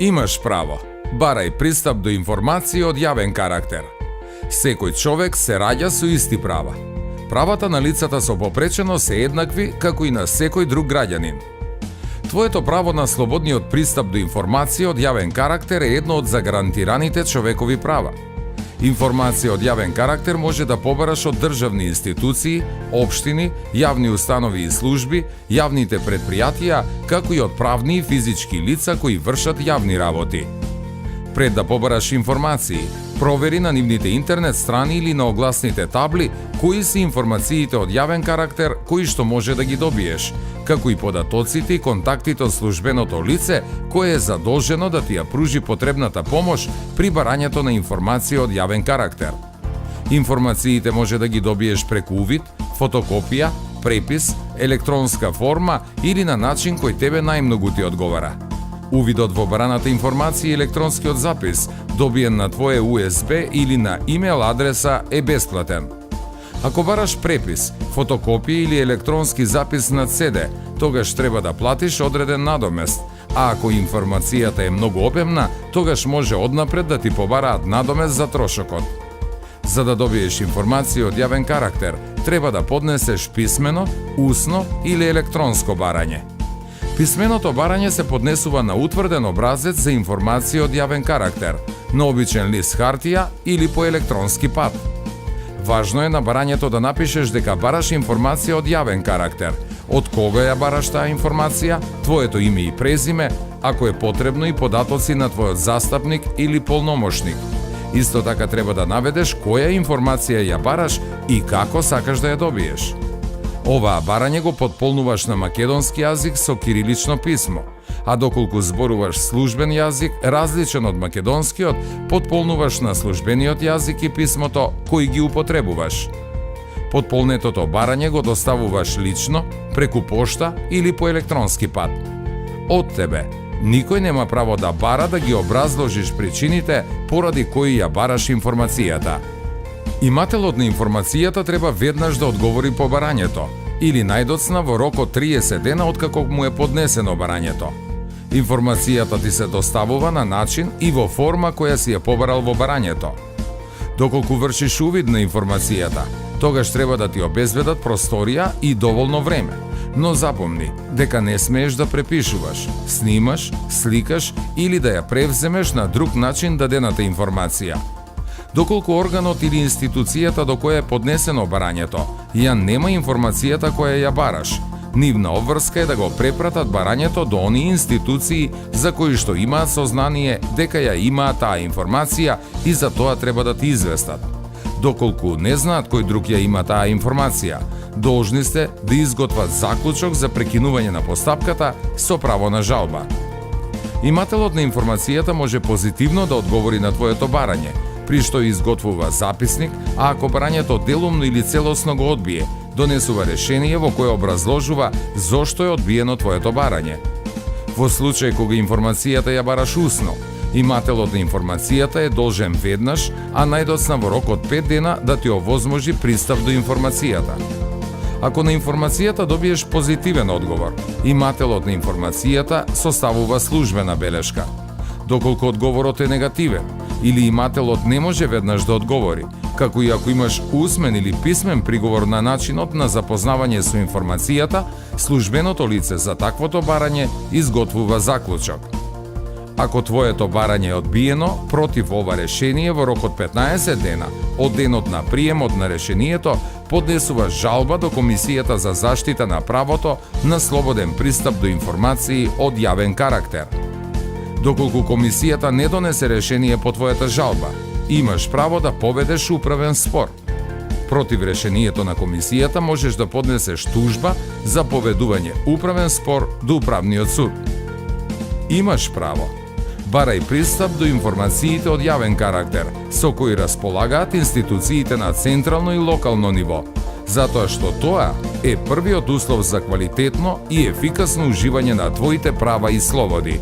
Имаш право. Барај пристап до информации од јавен карактер. Секој човек се раѓа со исти права. Правата на лицата со попречено се еднакви како и на секој друг граѓанин. Твоето право на слободниот пристап до информација од јавен карактер е едно од загарантираните човекови права. Информација од јавен карактер може да побараш од државни институции, општини, јавни установи и служби, јавните предпријатија, како и од правни и физички лица кои вршат јавни работи. Пред да побараш информации, провери на нивните интернет страни или на огласните табли кои се информациите од јавен карактер кои што може да ги добиеш, како и податоците и контактите од службеното лице кое е задолжено да ти ја пружи потребната помош при барањето на информација од јавен карактер. Информациите може да ги добиеш преку увид, фотокопија, препис, електронска форма или на начин кој тебе најмногу ти одговара. Увидот во бараната информација и електронскиот запис, добиен на твое USB или на имейл адреса, е бесплатен. Ако бараш препис, фотокопија или електронски запис на CD, тогаш треба да платиш одреден надомест, а ако информацијата е многу обемна, тогаш може однапред да ти побараат надомест за трошокот. За да добиеш информација од јавен карактер, треба да поднесеш писмено, усно или електронско барање. Писменото барање се поднесува на утврден образец за информација од јавен карактер, на обичен лист хартија или по електронски пат. Важно е на барањето да напишеш дека бараш информација од јавен карактер, од кога ја бараш таа информација, твоето име и презиме, ако е потребно и податоци на твојот застапник или полномошник. Исто така треба да наведеш која информација ја бараш и како сакаш да ја добиеш. Оваа барање го потполнуваш на македонски јазик со кирилично писмо, а доколку зборуваш службен јазик различен од македонскиот, потполнуваш на службениот јазик и писмото кои ги употребуваш. Потполнетото барање го доставуваш лично, преку пошта или по електронски пат. Од тебе никој нема право да бара да ги образложиш причините поради кои ја бараш информацијата. Имателот на информацијата треба веднаш да одговори по барањето, или најдоцна во рок од 30 дена откако му е поднесено барањето. Информацијата ти се доставува на начин и во форма која си ја побарал во барањето. Доколку вршиш увид на информацијата, тогаш треба да ти обезбедат просторија и доволно време. Но запомни дека не смееш да препишуваш, снимаш, сликаш или да ја превземеш на друг начин дадената информација. Доколку органот или институцијата до која е поднесено барањето ја нема информацијата која ја бараш, нивна обврска е да го препратат барањето до оние институции за кои што имаат сознание дека ја имаат таа информација и за тоа треба да ти известат. Доколку не знаат кој друг ја има таа информација, должни сте да изготват заклучок за прекинување на постапката со право на жалба. Имателот на информацијата може позитивно да одговори на твоето барање, при што изготвува записник, а ако барањето делумно или целосно го одбие, донесува решение во кое образложува зошто е одбиено твоето барање. Во случај кога информацијата ја бараш усно, имателот на информацијата е должен веднаш, а најдоцна во рок од 5 дена да ти овозможи пристап до информацијата. Ако на информацијата добиеш позитивен одговор, имателот на информацијата составува службена белешка. Доколку одговорот е негативен, или имателот не може веднаш да одговори, како и ако имаш усмен или писмен приговор на начинот на запознавање со информацијата, службеното лице за таквото барање изготвува заклучок. Ако твоето барање е одбиено против ова решение во рок од 15 дена од денот на приемот на решението, поднесуваш жалба до Комисијата за заштита на правото на слободен пристап до информации од јавен карактер. Доколку комисијата не донесе решение по твојата жалба, имаш право да поведеш управен спор. Против решението на комисијата можеш да поднесеш тужба за поведување управен спор до управниот суд. Имаш право. Барај пристап до информациите од јавен карактер, со кои располагаат институциите на централно и локално ниво, затоа што тоа е првиот услов за квалитетно и ефикасно уживање на твоите права и слободи.